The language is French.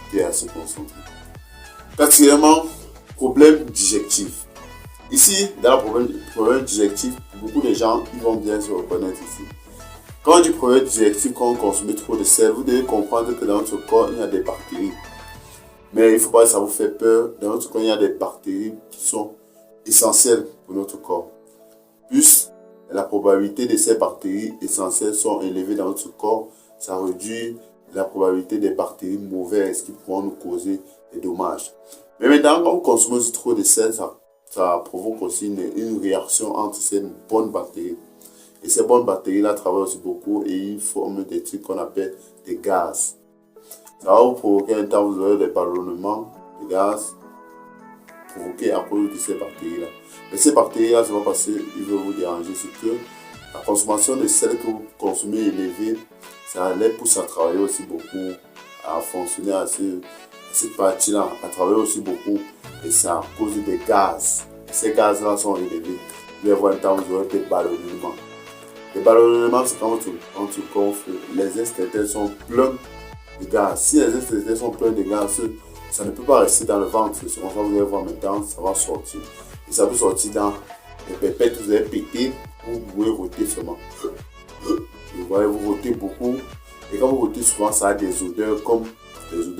difficulté à se concentrer. Quatrièmement, problème digestif. Ici, dans le problème digestif, beaucoup de gens ils vont bien se reconnaître ici. Quand on dit problème digestif, quand on consomme trop de sel, vous devez comprendre que dans notre corps, il y a des bactéries. Mais il ne faut pas que ça vous fait peur. Dans notre corps, il y a des bactéries qui sont essentielles pour notre corps. Plus la probabilité de ces bactéries essentielles sont élevées dans notre corps, ça réduit la probabilité des bactéries mauvaises qui pourront nous causer des dommages. Mais maintenant, quand on consomme aussi trop de sel, ça provoque aussi une réaction entre ces bonnes bactéries. Et ces bonnes bactéries-là travaillent aussi beaucoup et ils forment des trucs qu'on appelle des gaz. Ça va vous provoquer un temps, vous aurez des ballonnements de gaz provoqués à cause de ces bactéries-là. Mais ces bactéries-là, ça va passer, ils vont vous déranger, c'est que la consommation de sel que vous consommez élevée, ça les pousse à travailler aussi beaucoup, à fonctionner à cette partie-là, à travailler aussi beaucoup, et ça cause des gaz. Et ces gaz-là sont élevés. Vous allez voir un temps, vous aurez des ballonnements. Les ballonnements, c'est quand votre corps, les intestins sont pleins de gaz. Si les intestins sont pleins de gaz, ça ne peut pas rester dans le ventre. C'est comme ça vous allez voir maintenant, ça va sortir. Et ça peut sortir dans les pépettes, vous allez péter, vous pouvez roter seulement. Vous voyez, vous rotez beaucoup. Et quand vous rotez souvent, ça a des odeurs comme des odeurs